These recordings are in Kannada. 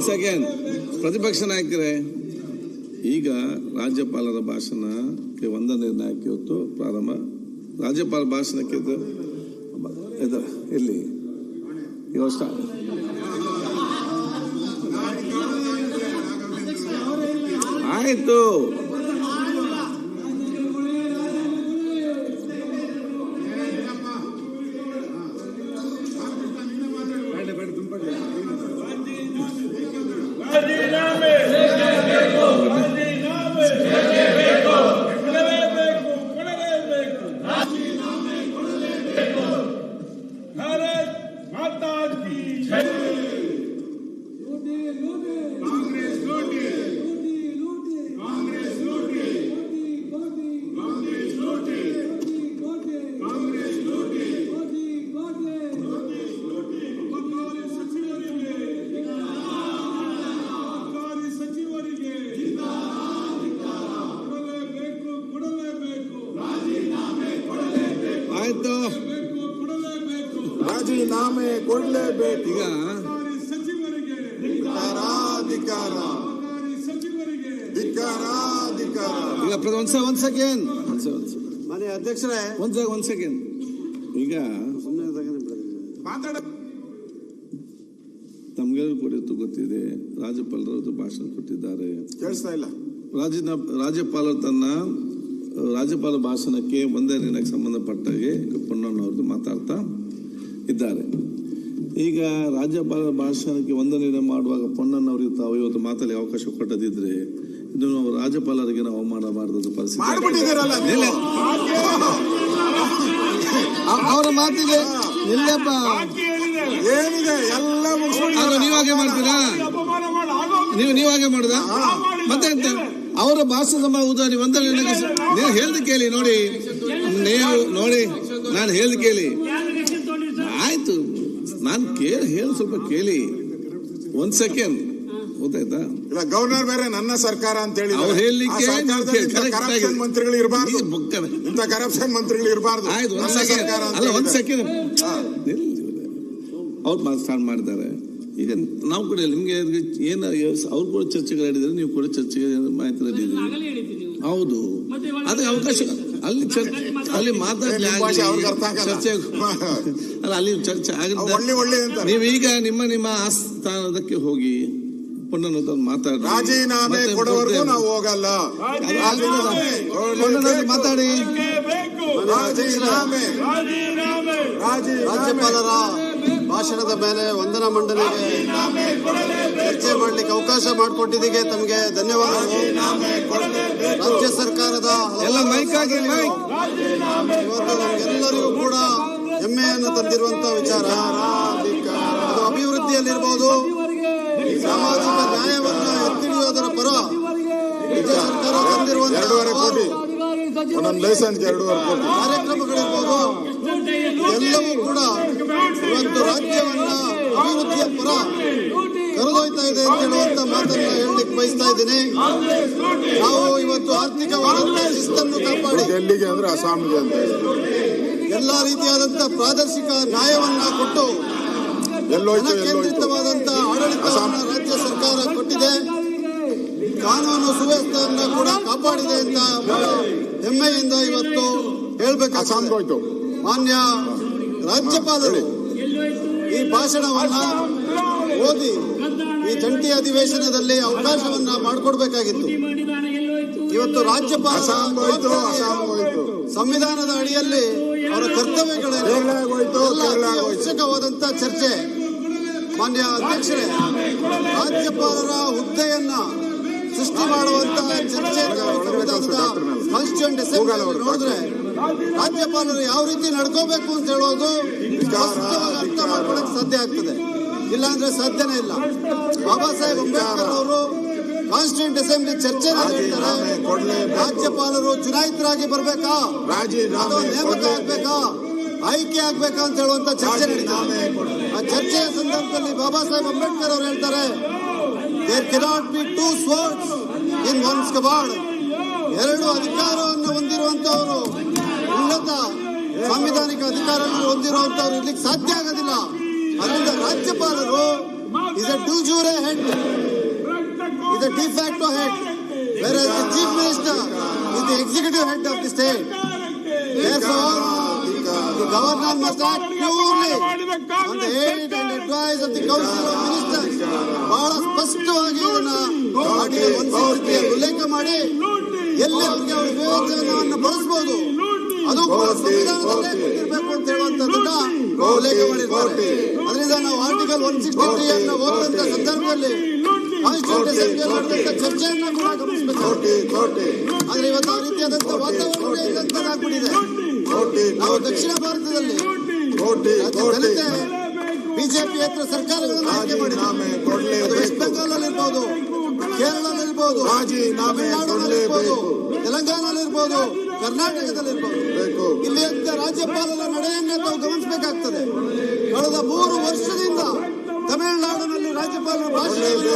ಸೆಕೆಂಡ್ ಪ್ರತಿಪಕ್ಷ ನಾಯಕರೇ, ಈಗ ರಾಜ್ಯಪಾಲರ ಭಾಷಣಕ್ಕೆ ವಂದನಾ ನಿರ್ಣಯಕ್ಕೆ ಇವತ್ತು ಪ್ರಾರಂಭ. ರಾಜ್ಯಪಾಲ ಭಾಷಣಕ್ಕೆ ಇಲ್ಲಿ ಆಯ್ತು. ರಾಜೀನಾಮೆ ಕೊಡಲೇಬೇಕು. ಈಗ ಒಂದ್ ಸೆಕೆಂಡ್ ಮನೆ ಅಧ್ಯಕ್ಷರೇ, ಒಂದ್ ಸೆಕೆಂಡ್. ಈಗ ತಮ್ಗೆಲ್ಲರೂ ಕೂಡ ಗೊತ್ತಿದೆ, ರಾಜ್ಯಪಾಲರು ಭಾಷಣ ಕೊಟ್ಟಿದ್ದಾರೆ. ಕೇಳಿಸ್ತಾ ಇಲ್ಲ. ರಾಜ್ಯಪಾಲರು ತನ್ನ ರಾಜ್ಯಪಾಲ ಭಾಷಣಕ್ಕೆ ವಂದನಾ ನಿರ್ಣಯಕ್ಕೆ ಸಂಬಂಧಪಟ್ಟಾಗೆ ಪೊನ್ನಣ್ಣವ್ರದ್ದು ಮಾತಾಡ್ತಾ ಇದ್ದಾರೆ. ಈಗ ರಾಜ್ಯಪಾಲ ಭಾಷಣಕ್ಕೆ ವಂದನಾ ನಿರ್ಣಯ ಮಾಡುವಾಗ ಪೊನ್ನಣ್ಣವ್ರಿಗೆ ತಾವು ಇವತ್ತು ಮಾತಾಡಿ ಅವಕಾಶ ಕೊಟ್ಟದಿದ್ರೆ ಇದು ರಾಜ್ಯಪಾಲರಿಗೆ ನಾವು ಅವಮಾನ ಮಾಡಿದ ಪರಿಸ್ಥಿತಿ. ಅವರ ಮಾತಿಗೆ ನಿಲ್ಲಪ್ಪ, ನೀವಾಗೆ ಮಾಡ್ತೀರಾ? ನೀವಾಗೆ ಮಾಡುದ ಮತ್ತೆ ಅಂತ ಅವರ ಭಾಷಣ ಉದಾಹರಣೆ ವಂದನಾ ನೀವು ಹೇಳ್ದು ಕೇಳಿ. ನೋಡಿ, ನೀವು ನೋಡಿ, ನಾನು ಹೇಳ್ದು ಕೇಳಿ. ಆಯ್ತು, ನಾನು ಹೇಳಿ ಸ್ವಲ್ಪ ಕೇಳಿ. ಒಂದ್ ಸೆಕೆಂಡ್, ಗೊತ್ತಾಯ್ತಾ? ಇಲ್ಲ, ಗವರ್ನರ್ ಬೇರೆ ನನ್ನ ಸರ್ಕಾರ ಅಂತ ಹೇಳಿ ಅವ್ರು ಹೇಳಲಿಕ್ಕೆ ಮಂತ್ರಿಗಳು ಇರಬಾರ್ದು, ಇಂಥ ಕರಪ್ಷನ್ ಮಂತ್ರಿಗಳು ಇರಬಾರ್ದು. ಆಯ್ತು, ಒಂದ್ ಸೆಕೆಂಡ್ ಅವ್ರು ಸ್ಟಾರ್ಟ್ ಮಾಡಿದ್ದಾರೆ. ಈಗ ನಾವು ಕೂಡ ನಿಮ್ಗೆ ಏನು ಅವ್ರು ಕೂಡ ಚರ್ಚೆಗಳು ಹೇಳಿದ್ರೆ ನೀವು ಕೂಡ ಚರ್ಚೆಗೆ ಮಾಹಿತಿ ನೀಡಿದ್ದೀರಿ. ಹೌದು, ಅದಕ್ಕೆ ಅವಕಾಶ ಅಲ್ಲಿ ಮಾತಾಡಲಿ, ಚರ್ಚೆ ಅಲ್ಲ, ಅಲ್ಲಿ ಚರ್ಚೆ ಆಗುತ್ತೆ. ನೀವೀಗ ನಿಮ್ಮ ಆಸ್ಥಾನದಕ್ಕೆ ಹೋಗಿ ಪುನಃ ಮಾತಾಡಿ. ರಾಜೀನಾಮೆ ಕೊಡುವವರೆಗೂ ನಾವು ಹೋಗಲ್ಲ. ಮಾತಾಡಿ. ರಾಜ್ಯಪಾಲರ ಭಾಷಣದ ಮೇಲೆ ವಂದನಾ ಮಂಡನೆಗೆ ಚರ್ಚೆ ಮಾಡಲಿಕ್ಕೆ ಅವಕಾಶ ಮಾಡಿಕೊಟ್ಟಿದ್ದಕ್ಕೆ ತಮಗೆ ಧನ್ಯವಾದಗಳು. ರಾಜ್ಯ ಸರ್ಕಾರದ ನಮಗೆಲ್ಲರಿಗೂ ಕೂಡ ಹೆಮ್ಮೆಯನ್ನು ತಂದಿರುವಂತಹ ವಿಚಾರ. ಅದು ಅಭಿವೃದ್ಧಿಯಲ್ಲಿರ್ಬೋದು, ಸಾಮಾಜಿಕ ನ್ಯಾಯವನ್ನು ಎತ್ತಿಡಿಯೋದರ ಪರ ರಾಜ್ಯ ಸರ್ಕಾರ ತಂದಿರುವಂತಹ ಕಾರ್ಯಕ್ರಮಗಳಿರ್ಬೋದು, ಎಲ್ಲವೂ ಕೂಡ ಇವತ್ತು ರಾಜ್ಯವನ್ನ ಅಭಿವೃದ್ಧಿಯ ಪರ ಕರೆದೊಯ್ತಾ ಇದೆ ಅಂತ ಹೇಳುವಂತ ಮಾತನ್ನ ಹೇಳಲಿಕ್ಕೆ ಬಯಸ್ತಾ ಇದ್ದೀನಿ. ನಾವು ಇವತ್ತು ಆರ್ಥಿಕವಾದಂತಹ ಶಿಸ್ತನ್ನು ಕಾಪಾಡಿ ಎಲ್ಲಿಗೆ ಅಂದ್ರೆ ಅಸ್ಸಾಂಗೆ ಅಂತ ಎಲ್ಲಾ ರೀತಿಯಾದಂತಹ ಪ್ರಾದೇಶಿಕ ನ್ಯಾಯವನ್ನ ಕೊಟ್ಟು ಕೇಂದ್ರಿತವಾದಂತಹ ಆಡಳಿತವನ್ನು ರಾಜ್ಯ ಸರ್ಕಾರ ಕೊಟ್ಟಿದೆ. ಕಾನೂನು ಸುವ್ಯವಸ್ಥೆಯನ್ನ ಕೂಡ ಕಾಪಾಡಿದೆ ಅಂತ ಹೆಮ್ಮೆಯಿಂದ ಇವತ್ತು ಹೇಳ್ಬೇಕಾಗ್ತದೆ. ಮಾನ್ಯ ರಾಜ್ಯಪಾಲರು ಈ ಭಾಷಣವನ್ನ ಓದಿ ಈ ಜಂಟಿ ಅಧಿವೇಶನದಲ್ಲಿ ಅವಕಾಶವನ್ನ ಮಾಡಿಕೊಡ್ಬೇಕಾಗಿತ್ತು. ಇವತ್ತು ರಾಜ್ಯಪಾಲ ಸಂವಿಧಾನದ ಅಡಿಯಲ್ಲಿ ಅವರ ಕರ್ತವ್ಯಗಳೇನು ಅವಶ್ಯಕವಾದಂತ ಚರ್ಚೆ. ಮಾನ್ಯ ಅಧ್ಯಕ್ಷರೇ, ರಾಜ್ಯಪಾಲರ ಹುದ್ದೆಯನ್ನ ಸೃಷ್ಟಿ ಮಾಡುವಂತಹ ಚರ್ಚೆ ಕಾನ್ಸ್ಟಿಟ್ಯೂಂಟ್ ಅಸೆಂಬ್ಲಿ ನೋಡಿದ್ರೆ ರಾಜ್ಯಪಾಲರು ಯಾವ ರೀತಿ ನಡ್ಕೋಬೇಕು ಅಂತ ಹೇಳೋದು ಅರ್ಥ ಮಾಡ್ಕೊಳಕ್ ಸಾಧ್ಯ ಆಗ್ತದೆ. ಇಲ್ಲಾಂದ್ರೆ ಸಾಧ್ಯನೇ ಇಲ್ಲ. ಬಾಬಾ ಸಾಹೇಬ್ ಅಂಬೇಡ್ಕರ್ ಅವರು ಕಾನ್ಸ್ಟಿಟ್ಯೂಂಟ್ ಅಸೆಂಬ್ಲಿ ಚರ್ಚೆ ನಡೆಸ್ತಾರೆ. ರಾಜ್ಯಪಾಲರು ಚುನಾಯಿತರಾಗಿ ಬರ್ಬೇಕಾ, ನೇಮಕ ಆಗ್ಬೇಕಾ, ಆಯ್ಕೆ ಆಗ್ಬೇಕಾ ಅಂತ ಹೇಳುವಂತ ಚರ್ಚೆ ನಡೀತಾರೆ. ಆ ಚರ್ಚೆಯ ಸಂದರ್ಭದಲ್ಲಿ ಬಾಬಾ ಸಾಹೇಬ್ ಅಂಬೇಡ್ಕರ್ ಅವರು ಹೇಳ್ತಾರೆ, there cannot be two swords in one's kebab. ಎರಡು ಅಧಿಕಾರವನ್ನು ಹೊಂದಿರುವಂತವರು, ಉನ್ನತ ಸಾಂವಿಧಾನಿಕ ಅಧಿಕಾರವನ್ನು ಹೊಂದಿರುವಂತವ್ರು ಇರ್ಲಿಕ್ಕೆ ಸಾಧ್ಯ ಆಗೋದಿಲ್ಲ. ಅದರಿಂದ ರಾಜ್ಯಪಾಲರು is a de jure head, is a de facto head, whereas the chief minister is the executive head of the state. Therefore, the governor must act purely on the aid and advice of the council of ministers. ಬಹಳ ಸ್ಪಷ್ಟವಾಗಿ ಇದನ್ನ ಆರ್ಟಿಕಲ್ 160 ಉಲ್ಲೇಖ ಮಾಡಿ ಎಲ್ಲಿ ಅವರಿಗೆ ಅವರ ವಿವೇಚನವನ್ನು ಬಳಸಬಹುದು ಅದು ಕೂಡ ಸಂವಿಧಾನದಲ್ಲೇ ಕೊಟ್ಟಿರಬೇಕು ಅಂತ ಹೇಳುವಂತದ್ದನ್ನ ಉಲ್ಲೇಖ ಮಾಡಿದ್ದಾರೆ. ಅದರಿಂದ ನಾವು ಆರ್ಟಿಕಲ್ 163 ಅನ್ನು ಓದುವಂತ ಸಂದರ್ಭದಲ್ಲಿ ಚರ್ಚೆಯನ್ನ ಕೂಡ ಗಮನಿಸಬೇಕಾಗುತ್ತೆ. ಆದ್ರೆ ಇವತ್ತು ಆ ರೀತಿಯಾದಂತಹ ವಾತಾವರಣ ಇದ್ದಂತಾಗ್ಬಿಟ್ಟಿದೆ. ನಾವು ದಕ್ಷಿಣ ಭಾರತದಲ್ಲಿ ದಲಿತ ಬಿಜೆಪಿ ಹತ್ರ ಸರ್ಕಾರಗಳನ್ನು ಆಯ್ಕೆ ಮಾಡಿದ್ದಾರೆ. ವೆಸ್ಟ್ ಬೆಂಗಾಲ್ ಅಲ್ಲಿ ಇರ್ಬೋದು, ಕೇರಳದಲ್ಲಿರ್ಬೋದು, ತಮಿಳುನಾಡಿನಲ್ಲಿರ್ಬೋದು, ತೆಲಂಗಾಣದಲ್ಲಿರ್ಬೋದು, ಕರ್ನಾಟಕದಲ್ಲಿರ್ಬೋದು. ಇಲ್ಲಿ ರಾಜ್ಯಪಾಲರ ನಡೆಯನ್ನೇ ನಾವು ಗಮನಿಸಬೇಕಾಗ್ತದೆ. ಕಳೆದ 3 ವರ್ಷದಿಂದ ತಮಿಳುನಾಡಿನಲ್ಲಿ ರಾಜ್ಯಪಾಲರ ಭಾಷಣ ಇದೇ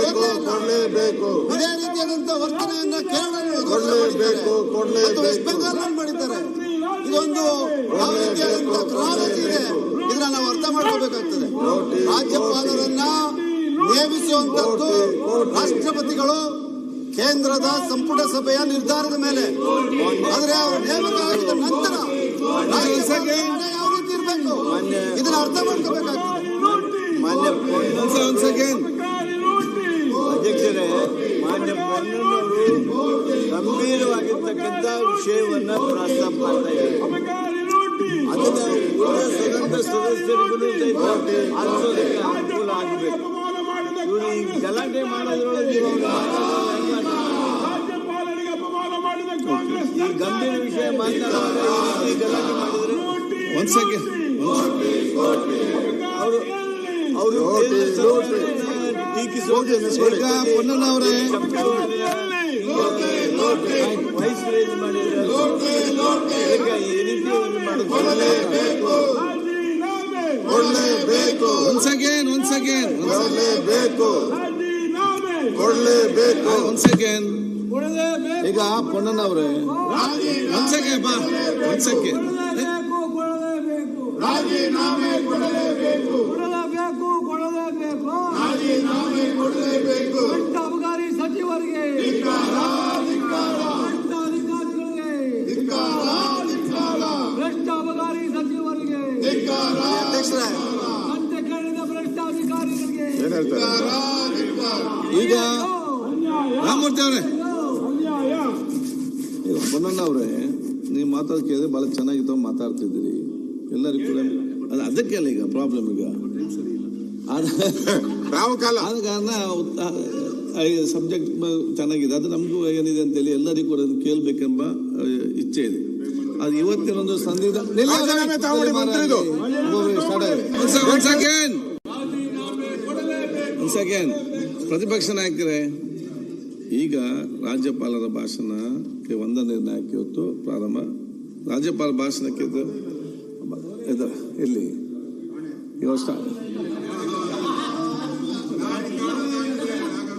ರೀತಿಯಾದಂತಹ ವರ್ತನೆಯನ್ನ ಕೇರಳ ವೆಸ್ಟ್ ಬೆಂಗಾಲ್ ಮಾಡಿದ್ದಾರೆ. ಇದೊಂದು ಯಾವ ರೀತಿಯಾದಂತಹ ಕ್ರಾಂತಿ ಇದೆ, ಇದನ್ನ ನಾವು ಅರ್ಥ ಮಾಡ್ಕೋಬೇಕಾಗ್ತದೆ. ರಾಜ್ಯಪಾಲರನ್ನ ನೇಮಿಸುವಂತದ್ದು ರಾಷ್ಟ್ರಪತಿಗಳು ಕೇಂದ್ರದ ಸಂಪುಟ ಸಭೆಯ ನಿರ್ಧಾರದ ಮೇಲೆ. ಆದ್ರೆ ಅವರು ನೇಮಕ ಆಗಿದ ನಂತರ ಯಾವ ರೀತಿ ಇರಬೇಕು ಇದನ್ನ ಅರ್ಥ ಮಾಡ್ಕೋಬೇಕಾಗ್ತದೆ. ಅಧ್ಯಕ್ಷರೇ, ಮಾನ್ಯ ಪೊನ್ನಣ್ಣವರು ಗಂಭೀರವಾಗಿರ್ತಕ್ಕಂಥ ವಿಷಯವನ್ನ ಪ್ರಸ್ತಾಪ ಮಾಡ್ತಾ ಇದ್ದಾರೆ. ಅದನ್ನ ಸ್ವತಂತ್ರ ಸದಸ್ಯರಿಗೂ ಆಲಿಸೋದಕ್ಕೆ ಅನುಕೂಲ ಆಗಬೇಕು. ಇವರು ಈ ಗಲಾಟೆ ಮಾಡೋದ್ರೊಳಗೆ ಈ ಗಂಭೀರ ವಿಷಯ ಮಾತನಾಡುವಾಗ ಈ ಗಲಾಟೆ ಮಾಡಿದ್ರೆ ಅವರು ಪೊನ್ನಣ್ಣವರೇ ವೈಸ್ ರೇಂಜ್ ಮಾಡಿದ್ರೆ ಈಗ ಪೊನ್ನಣ್ಣವ್ರೆ ರಾಜೀನಾಮೆ ಕೊಡಲೇಬೇಕು. ಅಬಕಾರಿ ಸಚಿವರಿಗೆ ಭ್ರಷ್ಟ ಅಬಕಾರಿ ಸಚಿವರಿಗೆ ಅಂತ್ಯ ಕೇಳಿದ ಭ್ರಷ್ಟ ಅಧಿಕಾರಿಗಳಿಗೆ ಈಗ ರಾಮಮೂರ್ತಿ ಅವರೇ, ಈಗ ಪೊನ್ನಣ್ಣವ್ರೆ, ನೀವು ಮಾತಾಡ್ ಕೇಳಿದ್ರೆ ಬಹಳ ಚೆನ್ನಾಗಿತ್ತು, ಮಾತಾಡ್ತಿದ್ದೀರಿ ಎಲ್ಲರಿಗೂ ಕೂಡ. ಅದಕ್ಕೆ ಅಲ್ಲ ಈಗ ಪ್ರಾಬ್ಲಮ್. ಈಗ ಆದ ಕಾರಣ ಸಬ್ಜೆಕ್ಟ್ ಚೆನ್ನಾಗಿದೆ, ಅದು ನಮಗೂ ಏನಿದೆ ಅಂತೇಳಿ ಎಲ್ಲರಿಗೂ ಕೂಡ ಕೇಳ್ಬೇಕೆಂಬ ಇಚ್ಛೆ ಇದೆ. ಅದು ಇವತ್ತಿನೊಂದು ಸೆಕೆಂಡ್ ಪ್ರತಿಪಕ್ಷ ನಾಯಕರೇ, ಈಗ ರಾಜ್ಯಪಾಲರ ಭಾಷಣಕ್ಕೆ ವಂದನೆ ನಿರ್ಣಯಕ್ಕೆ ಇವತ್ತು ಪ್ರಾರಂಭ. ರಾಜ್ಯಪಾಲ ಭಾಷಣಕ್ಕೆ ಇಲ್ಲಿ